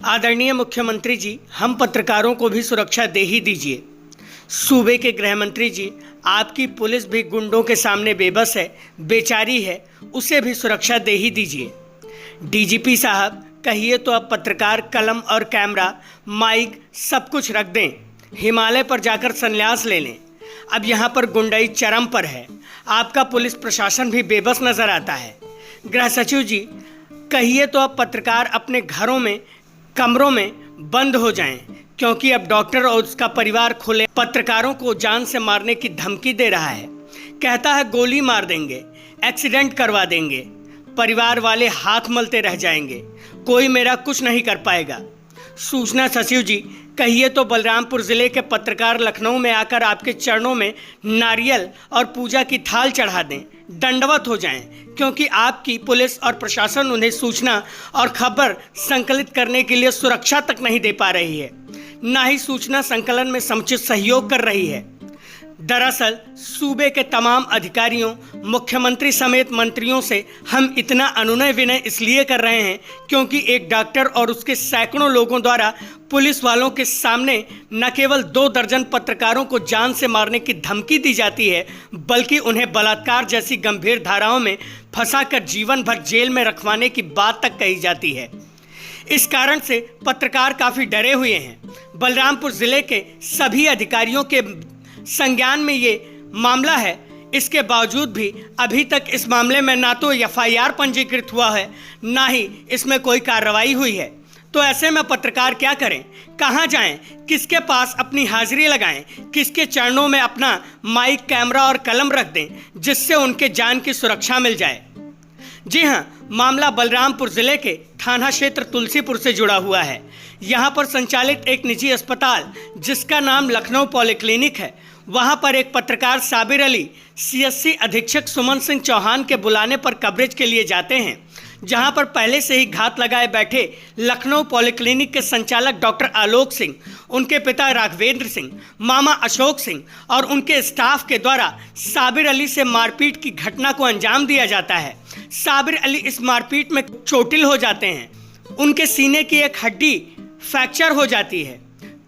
आदरणीय मुख्यमंत्री जी, हम पत्रकारों को भी सुरक्षा दे ही दीजिए। सूबे के गृह मंत्री जी, आपकी पुलिस भी गुंडों के सामने बेबस है, बेचारी है, उसे भी सुरक्षा दे ही दीजिए। डीजीपी साहब, कहिए तो अब पत्रकार कलम और कैमरा, माइक सब कुछ रख दें, हिमालय पर जाकर संन्यास ले लें। अब यहाँ पर गुंडाई चरम पर है। आपका पुलिस प्रशासन भी बेबस नज़र आता है। गृह सचिव जी, कहिए तो अब पत्रकार अपने घरों में, कमरों में बंद हो जाएं, क्योंकि अब डॉक्टर और उसका परिवार खुले पत्रकारों को जान से मारने की धमकी दे रहा है। कहता है गोली मार देंगे, एक्सीडेंट करवा देंगे, परिवार वाले हाथ मलते रह जाएंगे, कोई मेरा कुछ नहीं कर पाएगा। सूचना सचिव जी, कहिए तो बलरामपुर ज़िले के पत्रकार लखनऊ में आकर आपके चरणों में नारियल और पूजा की थाल चढ़ा दें, दंडवत हो जाएं, क्योंकि आपकी पुलिस और प्रशासन उन्हें सूचना और खबर संकलित करने के लिए सुरक्षा तक नहीं दे पा रही है, ना ही सूचना संकलन में समुचित सहयोग कर रही है। दरअसल सूबे के तमाम अधिकारियों, मुख्यमंत्री समेत मंत्रियों से हम इतना अनुनय विनय इसलिए कर रहे हैं क्योंकि एक डॉक्टर और उसके सैकड़ों लोगों द्वारा पुलिस वालों के सामने न केवल 2 दर्जन पत्रकारों को जान से मारने की धमकी दी जाती है, बल्कि उन्हें बलात्कार जैसी गंभीर धाराओं में फंसाकर जीवन भर जेल में रखवाने की बात तक कही जाती है। इस कारण से पत्रकार काफ़ी डरे हुए हैं। बलरामपुर ज़िले के सभी अधिकारियों के संज्ञान में ये मामला है, इसके बावजूद भी अभी तक इस मामले में ना तो एफआईआर पंजीकृत हुआ है, ना ही इसमें कोई कार्रवाई हुई है। तो ऐसे में पत्रकार क्या करें, कहाँ जाएं, किसके पास अपनी हाजिरी लगाएं, किसके चरणों में अपना माइक, कैमरा और कलम रख दें, जिससे उनके जान की सुरक्षा मिल जाए। जी हाँ, मामला बलरामपुर ज़िले के थाना क्षेत्र तुलसीपुर से जुड़ा हुआ है। यहाँ पर संचालित एक निजी अस्पताल जिसका नाम लखनऊ पॉलीक्लिनिक है, वहाँ पर एक पत्रकार साबिर अली सीएससी अधीक्षक सुमन सिंह चौहान के बुलाने पर कवरेज के लिए जाते हैं, जहाँ पर पहले से ही घात लगाए बैठे लखनऊ पॉलीक्लिनिक के संचालक डॉक्टर आलोक सिंह, उनके पिता राघवेंद्र सिंह, मामा अशोक सिंह और उनके स्टाफ के द्वारा साबिर अली से मारपीट की घटना को अंजाम दिया जाता है। साबिर अली इस मारपीट में चोटिल हो जाते हैं, उनके सीने की एक हड्डी फ्रैक्चर हो जाती है,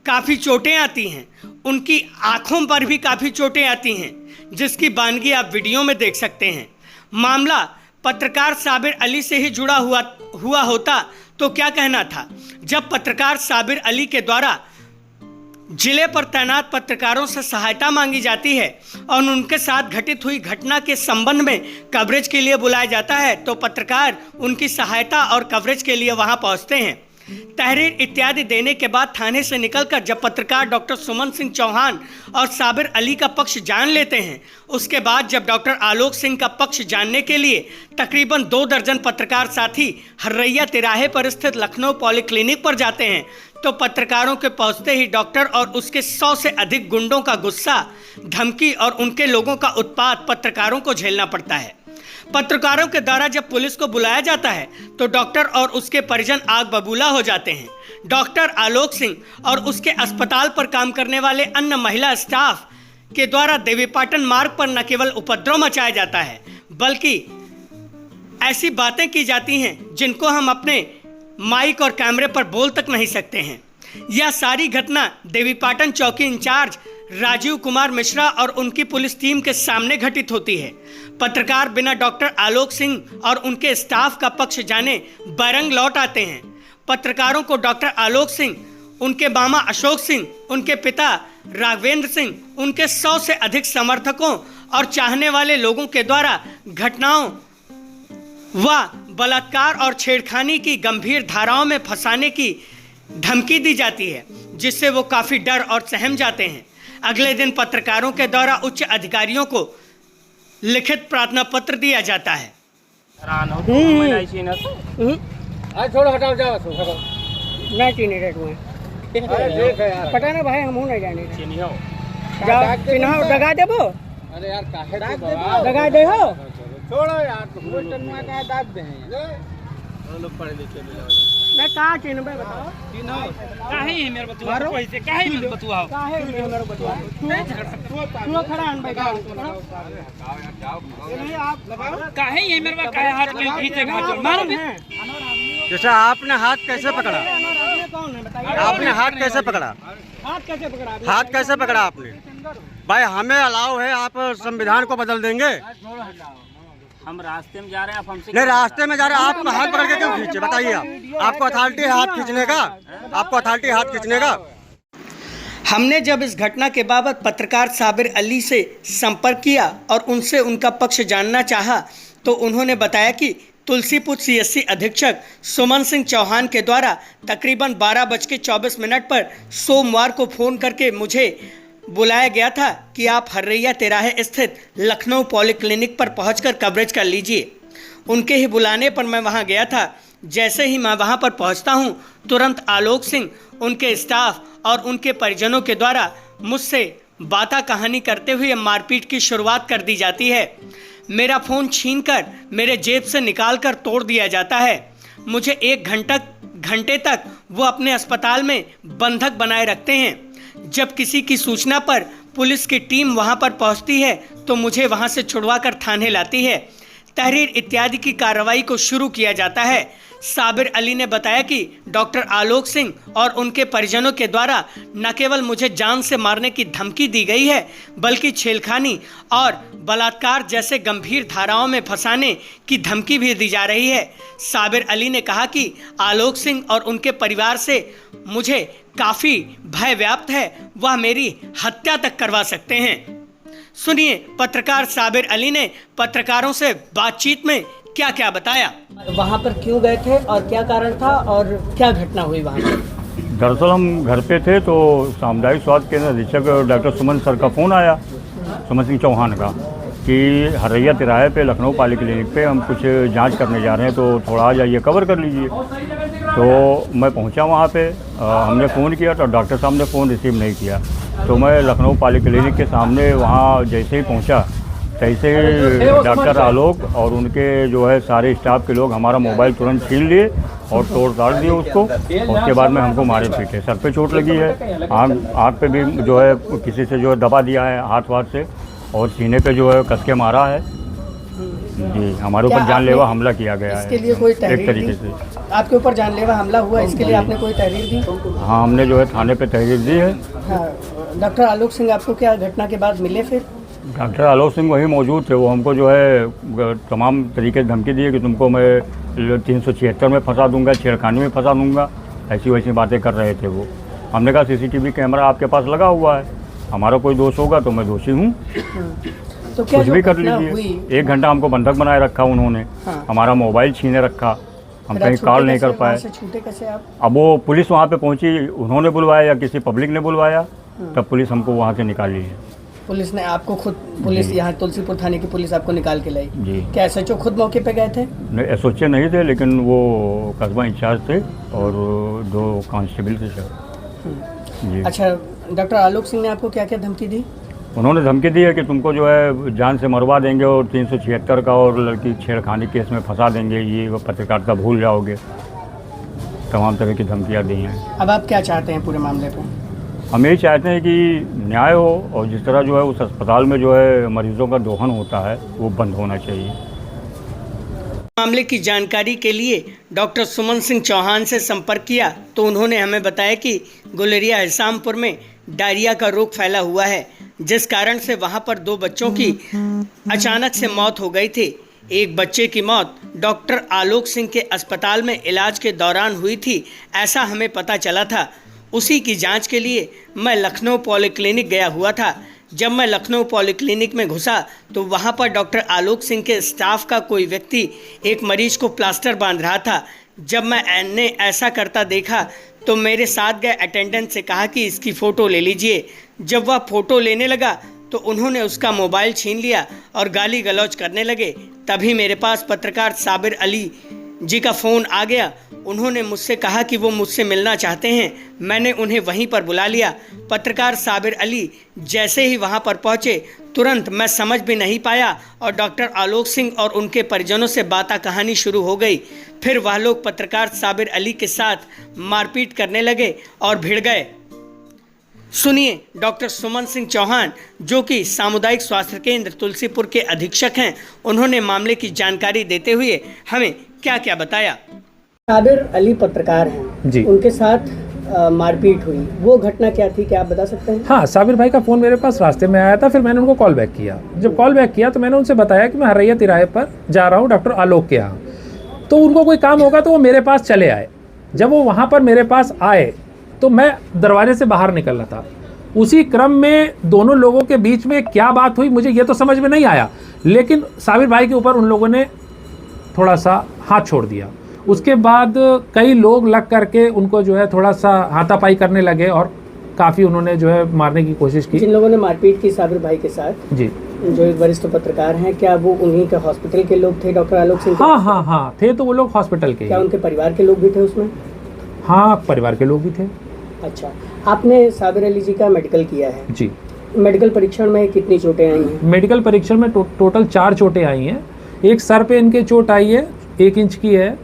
काफ़ी चोटें आती हैं, उनकी आँखों पर भी काफ़ी चोटें आती हैं, जिसकी बानगी आप वीडियो में देख सकते हैं। मामला पत्रकार साबिर अली से ही जुड़ा हुआ होता तो क्या कहना था। जब पत्रकार साबिर अली के द्वारा जिले पर तैनात पत्रकारों से सहायता मांगी जाती है और उनके साथ घटित हुई घटना के संबंध में कवरेज के लिए बुलाया जाता है, तो पत्रकार उनकी सहायता और कवरेज के लिए वहां पहुंचते हैं। तहरीर इत्यादि देने के बाद थाने से निकलकर जब पत्रकार डॉक्टर सुमन सिंह चौहान और साबिर अली का पक्ष जान लेते हैं, उसके बाद जब डॉक्टर आलोक सिंह का पक्ष जानने के लिए तकरीबन 2 दर्जन पत्रकार साथी हर्रैया तिराहे पर स्थित लखनऊ पॉलीक्लिनिक पर जाते हैं, तो पत्रकारों के पहुंचते ही डॉक्टर और उसके 100 से अधिक गुंडों का गुस्सा, धमकी और उनके लोगों का उत्पात पत्रकारों को झेलना पड़ता है। पत्रकारों के द्वारा जब पुलिस को बुलाया जाता है तो डॉक्टर और उसके परिजन आग बबूला हो जाते हैं। डॉक्टर आलोक सिंह और उसके अस्पताल पर काम करने वाले अन्य महिला स्टाफ के द्वारा देवीपाटन मार्ग पर न केवल उपद्रव मचाया जाता है, बल्कि ऐसी बातें की जाती हैं जिनको हम अपने माइक और कैमरे पर बोल तक नहीं सकते हैं। यह सारी घटना देवीपाटन चौकी इंचार्ज राजीव कुमार मिश्रा और उनकी पुलिस टीम के सामने घटित होती है। पत्रकार बिना डॉक्टर आलोक सिंह और उनके स्टाफ का पक्ष जाने बैरंग लौट आते हैं। पत्रकारों को डॉक्टर आलोक सिंह, उनके मामा अशोक सिंह, उनके पिता राघवेंद्र सिंह, उनके 100 से अधिक समर्थकों और चाहने वाले लोगों के द्वारा घटनाओं व बलात्कार और छेड़खानी की गंभीर धाराओं में फंसाने की धमकी दी जाती है, जिससे वो काफ़ी डर और सहम जाते हैं। अगले दिन पत्रकारों के द्वारा उच्च अधिकारियों को लिखित प्रार्थना पत्र दिया जाता है। छोड़ो, हटाओ, जाओ, हटाओ। नहीं चीनी रेट में पता ना भाई, हम नहीं जाने चिन्हाओ दगा देबो। अरे यार, काहे दगा दे हो, छोड़ो यार, का दाद दे लोग पढ़े लिखे मैं कहाँ चिन्ह बताओ, काहे है मेरे बतुआ, पैसे काहे मेरे बतुआ, काहे मेरे बतुआ तू खड़ा है भाई, आप काहे है मेरे, काहे हाथ में खींचे घाट मारो। जैसे आपने हाथ कैसे पकड़ा? आपने कौन है बताइए? आपने हाथ कैसे पकड़ा? हाथ कैसे पकड़ा? हाथ कैसे पकड़ा आपने? भाई हमें अलाउ है, आप संविधान को बदल देंगे? हम रास्ते में जा रहे हैं, आप हमसे नहीं, रास्ते में जा रहे हैं, आप हाथ पकड़ के क्यों खींचे? बताइए आप, आपको अथॉरिटी है हाथ खींचने का? आपको अथॉरिटी है हाथ खींचने का? हमने जब इस घटना के बाबत पत्रकार साबिर अली से संपर्क किया और उनसे उनका पक्ष जानना चाहा तो उन्होंने बताया कि तुलसीपुर सीएससी अधीक्षक सुमन सिंह चौहान के द्वारा तकरीबन 12:24 पर सोमवार को फ़ोन करके मुझे बुलाया गया था कि आप हर्रैया तिराहे स्थित लखनऊ पॉलीक्लिनिक पर पहुंचकर कवरेज कर लीजिए। उनके ही बुलाने पर मैं वहां गया था। जैसे ही मैं वहां पर पहुंचता हूं, तुरंत आलोक सिंह, उनके स्टाफ और उनके परिजनों के द्वारा मुझसे बाता कहानी करते हुए मारपीट की शुरुआत कर दी जाती है। मेरा फ़ोन छीनकर मेरे जेब से निकालकर तोड़ दिया जाता है। मुझे 1 घंटे तक वो अपने अस्पताल में बंधक बनाए रखते हैं। जब किसी की सूचना पर पुलिस की टीम वहां पर पहुंचती है तो मुझे वहां से छुड़वाकर थाने लाती है। तहरीर इत्यादि की कार्रवाई को शुरू किया जाता है। साबिर अली ने बताया कि डॉक्टर आलोक सिंह और उनके परिजनों के द्वारा न केवल मुझे जान से मारने की धमकी दी गई है, बल्कि छेड़खानी और बलात्कार जैसे गंभीर धाराओं में फंसाने की धमकी भी दी जा रही है। साबिर अली ने कहा कि आलोक सिंह और उनके परिवार से मुझे काफ़ी भय व्याप्त है, वह मेरी हत्या तक करवा सकते हैं। सुनिए पत्रकार साबिर अली ने पत्रकारों से बातचीत में क्या क्या बताया। वहाँ पर क्यों गए थे और क्या कारण था और क्या घटना हुई वहाँ पर? दरअसल हम घर पे थे तो सामुदायिक स्वास्थ्य केंद्र अधीक्षक डॉक्टर सुमन सर का फ़ोन आया, सुमन सिंह चौहान का, कि हर्रैया तिराहे पे लखनऊ पॉलीक्लिनिक पे हम कुछ जांच करने जा रहे हैं तो थोड़ा आ जाइए, कवर कर लीजिए। तो मैं पहुंचा वहाँ पे, हमने फ़ोन किया तो डॉक्टर साहब ने फ़ोन रिसीव नहीं किया। तो मैं लखनऊ पॉलीक्लिनिक के सामने वहाँ जैसे ही पहुँचा तैसे ही डॉक्टर आलोक और उनके जो है सारे स्टाफ के लोग हमारा मोबाइल तुरंत छीन लिए और तोड़ ताड़ दिए उसको। उसके बाद में हमको मारे पीटे, सर पे चोट लगी है, आँख पे भी जो है किसी से जो है दबा दिया है हाथ वाथ से, और सीने पे जो है कस के मारा है जी। हमारे ऊपर जानलेवा हमला किया गया है। इसके लिए कोई एक तहरीर तरीके दी? से आपके ऊपर जानलेवा हमला हुआ, इसके लिए आपने कोई तहरीर दी? हाँ, हमने जो है थाने पे तहरीर दी है। हाँ, डॉक्टर आलोक सिंह आपको क्या घटना के बाद मिले फिर? डॉक्टर आलोक सिंह वहीं मौजूद थे, वो हमको जो है तमाम तरीके से धमकी दिए कि तुमको मैं 376 में फंसा दूंगा, छेड़खानी में फंसा दूंगा, ऐसी वैसी बातें कर रहे थे वो। हमने कहा सीसीटीवी कैमरा आपके पास लगा हुआ है, हमारा कोई दोष होगा तो मैं दोषी हूँ, तो क्या कुछ जो भी कर घटना लीजिए। हुई, 1 घंटा हमको बंधक बनाए रखा उन्होंने, हाँ। हमारा मोबाइल छीने रखा, हम फिर कहीं आप कॉल नहीं छूटे कर कैसे? पाए। वहाँ से छूटे कैसे आप? अब वो पुलिस वहाँ पे पहुँची, उन्होंने बुलवाया या किसी पब्लिक ने बुलवाया, तब पुलिस हमको वहाँ से निकाली है पुलिस ने आपको खुद, पुलिस जी। यहाँ तुलसीपुर थाने की पुलिस आपको निकाल के लाई? जी। क्या एसएचओ खुद मौके पे गए थे? नहीं, एसोचे नहीं थे, लेकिन वो कस्बा इंचार्ज थे और 2 कांस्टेबल थे सर जी। अच्छा, डॉक्टर आलोक सिंह ने आपको क्या क्या धमकी दी? उन्होंने धमकी दी है कि तुमको जो है जान से मरवा देंगे और 376 का और लड़की छेड़खानी केस में फंसा देंगे, ये वो पत्रकारिता भूल जाओगे, तमाम तरह की धमकियाँ दी हैं। अब आप क्या चाहते हैं पूरे मामले पे? हम यही चाहते हैं कि न्याय हो और जिस तरह जो है उस अस्पताल में जो है मरीजों का दोहन होता है वो बंद होना चाहिए। मामले की जानकारी के लिए डॉक्टर सुमन सिंह चौहान से संपर्क किया तो उन्होंने हमें बताया कि गुलेरिया हिसामपुर में डायरिया का रोग फैला हुआ है, जिस कारण से वहां पर 2 बच्चों की अचानक से मौत हो गई थी। एक बच्चे की मौत डॉक्टर आलोक सिंह के अस्पताल में इलाज के दौरान हुई थी, ऐसा हमें पता चला था। उसी की जांच के लिए मैं लखनऊ पॉलीक्लिनिक गया हुआ था। जब मैं लखनऊ पॉलीक्लिनिक में घुसा तो वहां पर डॉक्टर आलोक सिंह के स्टाफ का कोई व्यक्ति एक मरीज को प्लास्टर बांध रहा था। जब मैंने ऐसा करता देखा तो मेरे साथ गए अटेंडेंट से कहा कि इसकी फ़ोटो ले लीजिए। जब वह फ़ोटो लेने लगा तो उन्होंने उसका मोबाइल छीन लिया और गाली गलौज करने लगे। तभी मेरे पास पत्रकार साबिर अली जी का फ़ोन आ गया। उन्होंने मुझसे कहा कि वो मुझसे मिलना चाहते हैं। मैंने उन्हें वहीं पर बुला लिया। पत्रकार साबिर अली जैसे ही वहां पर पहुंचे, तुरंत मैं समझ भी नहीं पाया और डॉक्टर आलोक सिंह और उनके परिजनों से बाता कहानी शुरू हो गई। फिर वह लोग पत्रकार साबिर अली के साथ मारपीट करने लगे और भिड़ गए। सुनिए डॉक्टर सुमन सिंह चौहान, जो कि सामुदायिक स्वास्थ्य केंद्र तुलसीपुर के अधीक्षक हैं, उन्होंने मामले की जानकारी देते हुए हमें क्या क्या बताया। साबिर अली पत्रकार हैं जी। उनके साथ मारपीट हुई, वो घटना क्या थी, क्या आप बता सकते हैं? हाँ, साबिर भाई का फ़ोन मेरे पास रास्ते में आया था, फिर मैंने उनको कॉल बैक किया। जब कॉल बैक किया तो मैंने उनसे बताया कि मैं हरैया तिराहे पर जा रहा हूँ डॉक्टर आलोक के यहाँ, तो उनको कोई काम होगा तो वो मेरे पास चले आए। जब वो वहाँ पर मेरे पास आए तो मैं दरवाजे से बाहर निकल रहा था, उसी क्रम में दोनों लोगों के बीच में क्या बात हुई मुझे ये तो समझ में नहीं आया, लेकिन साबिर भाई के ऊपर उन लोगों ने थोड़ा सा हाथ छोड़ दिया। उसके बाद कई लोग लग करके उनको जो है थोड़ा सा हाथापाई करने लगे और काफ़ी उन्होंने जो है मारने की कोशिश की। जिन लोगों ने मारपीट की साबिर भाई के साथ, जी, जो एक वरिष्ठ पत्रकार हैं, क्या वो उन्हीं के हॉस्पिटल के लोग थे, डॉक्टर आलोक सिंह? हाँ, थे तो वो लोग हॉस्पिटल के। क्या उनके परिवार के लोग भी थे उसमें? हाँ, परिवार के लोग भी थे। अच्छा, आपने साबिर अली जी का मेडिकल किया है जी। मेडिकल परीक्षण में कितनी चोटें आई हैं? मेडिकल परीक्षण में टोटल 4 चोटें आई हैं। एक सर पे इनके चोट आई है, 1 इंच की है,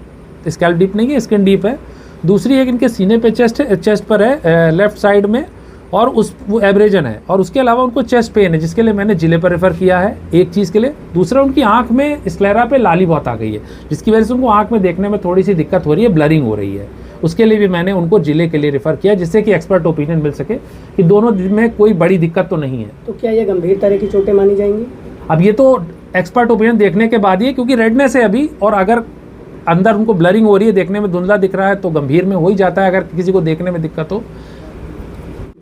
स्कैल्प डीप नहीं है, स्किन डीप है। दूसरी एक इनके सीने पे चेस्ट पर है, लेफ्ट साइड में, और वो एब्रेजन है। और उसके अलावा उनको चेस्ट पेन है, जिसके लिए मैंने जिले पर रेफ़र किया है एक चीज़ के लिए। दूसरा, उनकी आंख में स्क्लेरा पे लाली बहुत आ गई है, जिसकी वजह से उनको आंख में देखने में थोड़ी सी दिक्कत हो रही है, ब्लरिंग हो रही है। उसके लिए भी मैंने उनको जिले के लिए रेफ़र किया, जिससे कि एक्सपर्ट ओपिनियन मिल सके कि दोनों में कोई बड़ी दिक्कत तो नहीं है। तो क्या ये गंभीर तरह की चोटें मानी जाएंगी? अब ये तो एक्सपर्ट ओपिनियन देखने के बाद ही है, क्योंकि रेडनेस है अभी, और अगर अंदर उनको ब्लरिंग हो रही है, देखने में धुंधला दिख रहा है, तो गंभीर में हो ही जाता है अगर किसी को देखने में दिक्कत हो।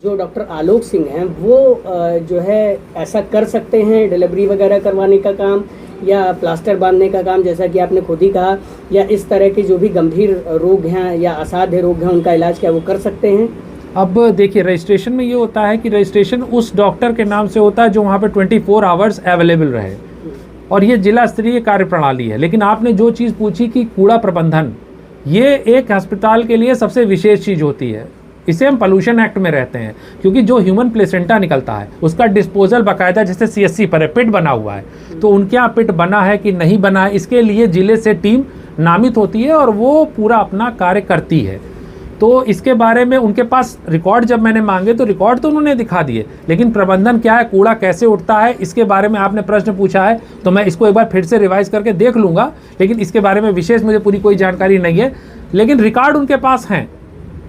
जो डॉक्टर आलोक सिंह हैं वो जो है ऐसा कर सकते हैं, डिलीवरी वगैरह करवाने का काम या प्लास्टर बांधने का काम, जैसा कि आपने खुद ही कहा, या इस तरह के जो भी गंभीर रोग हैं या असाध्य रोग हैं उनका इलाज क्या वो कर सकते हैं? अब देखिए, रजिस्ट्रेशन में ये होता है कि रजिस्ट्रेशन उस डॉक्टर के नाम से होता है जो वहाँ पे 24 आवर्स अवेलेबल रहे, और ये जिला स्तरीय कार्य प्रणाली है। लेकिन आपने जो चीज़ पूछी कि कूड़ा प्रबंधन, ये एक अस्पताल के लिए सबसे विशेष चीज़ होती है। इसे हम पोल्यूशन एक्ट में रहते हैं, क्योंकि जो ह्यूमन प्लेसेंटा निकलता है उसका डिस्पोजल बाकायदा जैसे CSC पर है, पिट बना हुआ है, तो उनके यहाँ पिट बना है कि नहीं बना है, इसके लिए जिले से टीम नामित होती है और वो पूरा अपना कार्य करती है। तो इसके बारे में उनके पास रिकॉर्ड जब मैंने मांगे तो रिकॉर्ड तो उन्होंने दिखा दिए, लेकिन प्रबंधन क्या है, कूड़ा कैसे उठता है, इसके बारे में आपने प्रश्न पूछा है तो मैं इसको एक बार फिर से रिवाइज करके देख लूँगा, लेकिन इसके बारे में विशेष मुझे पूरी कोई जानकारी नहीं है। लेकिन रिकॉर्ड उनके पास हैं,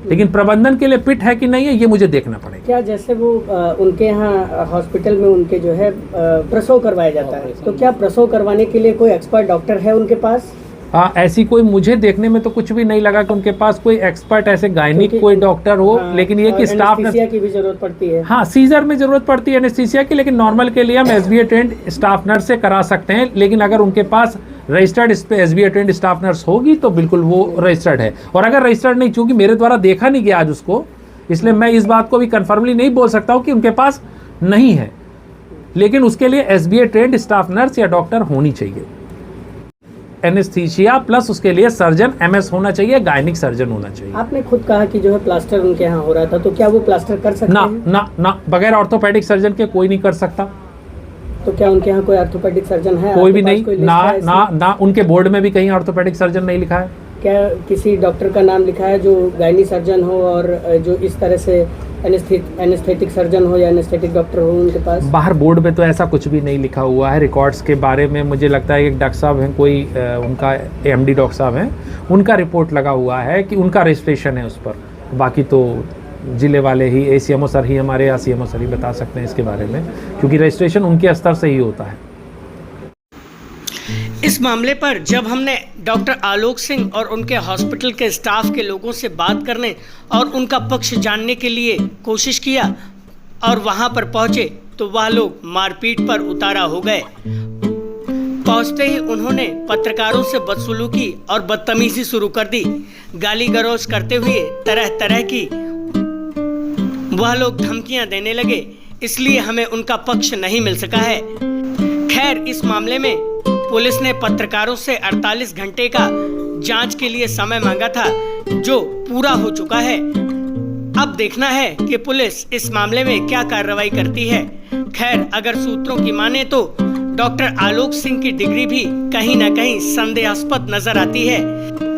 लेकिन प्रबंधन के लिए फिट है कि नहीं है ये मुझे देखना पड़ेगा। क्या जैसे वो उनके यहाँ हॉस्पिटल में उनके जो है प्रसव करवाया जाता है, तो क्या प्रसव करवाने के लिए कोई एक्सपर्ट डॉक्टर है उनके पास? ऐसी कोई मुझे देखने में तो कुछ भी नहीं लगा कि उनके पास कोई एक्सपर्ट ऐसे गायनिक कोई डॉक्टर हो। लेकिन ये कि स्टाफ एनेस्थीसिया की भी जरूरत पड़ती है। हाँ, सीजर में जरूरत पड़ती है एनेस्थीसिया की, लेकिन नॉर्मल के लिए हम SBA ट्रेंड स्टाफ नर्स से करा सकते हैं। लेकिन अगर उनके पास रजिस्टर्ड इस पे SBA ट्रेंड स्टाफ नर्स होगी तो बिल्कुल वो रजिस्टर्ड है। और अगर रजिस्टर्ड नहीं, चूंकि मेरे द्वारा देखा नहीं गया आज उसको, इसलिए मैं इस बात को भी कन्फर्मली नहीं बोल सकता हूँ कि उनके पास नहीं है। लेकिन उसके लिए SBA ट्रेंड स्टाफ नर्स या डॉक्टर होनी चाहिए, एनेस्थीसिया प्लस उसके लिए सर्जन MS होना चाहिए, गायनिक सर्जन होना चाहिए। आपने खुद कहा कि जो है प्लास्टर उनके यहाँ हो रहा था, तो क्या वो प्लास्टर कर सकते हैं? ना, बगैर ऑर्थोपेडिक सर्जन के कोई नहीं कर सकता। तो क्या उनके यहाँ कोई ऑर्थोपेडिक सर्जन है? कोई भी नहीं, ना उनके बोर्ड में भी कहीं ऑर्थोपेडिक सर्जन नहीं लिखा है। क्या किसी डॉक्टर का नाम लिखा है जो गायनी सर्जन हो और जो इस तरह से एनेस्थेटिक सर्जन हो या एनेस्थेटिक डॉक्टर हो उनके पास? बाहर बोर्ड में तो ऐसा कुछ भी नहीं लिखा हुआ है। रिकॉर्ड्स के बारे में मुझे लगता है एक डॉक्टर साहब हैं, कोई उनका MD डॉक्टर साहब हैं, उनका रिपोर्ट लगा हुआ है कि उनका रजिस्ट्रेशन है उस पर। बाकी तो जिले वाले ही, ACMO सर ही हमारे या CMO सर ही बता सकते हैं इसके बारे में, क्योंकि रजिस्ट्रेशन उनके स्तर से ही होता है। इस मामले पर जब हमने डॉक्टर आलोक सिंह और उनके हॉस्पिटल के स्टाफ के लोगों से बात करने और उनका पक्ष जानने के लिए कोशिश किया और वहां पर पहुंचे तो वह लोग मारपीट पर उतारा हो गए। पहुंचते ही उन्होंने पत्रकारों से बदसलूकी और बदतमीजी शुरू कर दी। गाली गलौज करते हुए तरह तरह की वह लोग धमकियां देने लगे, इसलिए हमें उनका पक्ष नहीं मिल सका है। खैर, इस मामले में पुलिस ने पत्रकारों से 48 घंटे का जांच के लिए समय मांगा था, जो पूरा हो चुका है। अब देखना है कि पुलिस इस मामले में क्या कार्रवाई करती है। खैर, अगर सूत्रों की माने तो डॉक्टर आलोक सिंह की डिग्री भी कहीं न कहीं संदेहास्पद नजर आती है।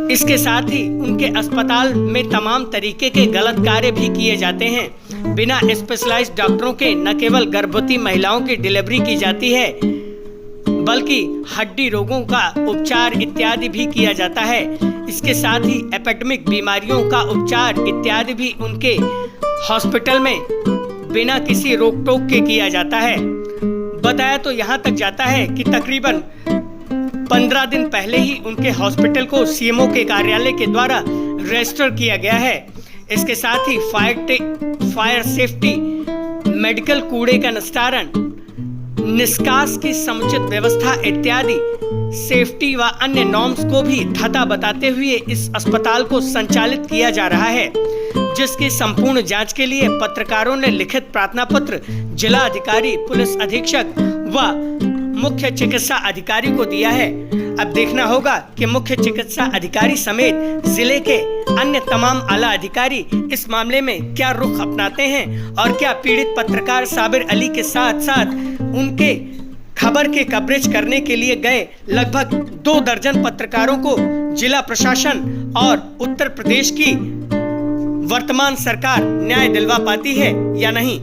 इसके साथ ही उनके अस्पताल में तमाम तरीके के गलत कार्य भी किए जाते हैं। बिना स्पेशलाइज्ड डॉक्टरों के न केवल गर्भवती महिलाओं की डिलीवरी की जाती है, बल्कि हड्डी रोगों का उपचार इत्यादि भी किया जाता है। इसके साथ ही एपिडेमिक बीमारियों का उपचार इत्यादि भी उनके हॉस्पिटल में बिना किसी रोक टोक के किया जाता है। बताया तो यहाँ तक जाता है कि तकरीबन 15 दिन पहले ही उनके हॉस्पिटल को सीएमओ के कार्यालय के द्वारा रजिस्टर किया गया है। इसके साथ ही फायर सेफ्टी, मेडिकल कूड़े का निस्तारण, निष्कास की समुचित व्यवस्था इत्यादि सेफ्टी व अन्य नॉर्म्स को भी धता बताते हुए इस अस्पताल को संचालित किया जा रहा है, जिसकी संपूर्ण जांच के लिए पत्रकारों ने लिखित प्रार्थना पत्र जिला अधिकारी, पुलिस अधीक्षक व मुख्य चिकित्सा अधिकारी को दिया है। अब देखना होगा कि मुख्य चिकित्सा अधिकारी समेत जिले के अन्य तमाम आला अधिकारी इस मामले में क्या रुख अपनाते हैं और क्या पीड़ित पत्रकार साबिर अली के साथ साथ उनके खबर के कवरेज करने के लिए गए लगभग 2 दर्जन पत्रकारों को जिला प्रशासन और उत्तर प्रदेश की वर्तमान सरकार न्याय दिलवा पाती है या नहीं।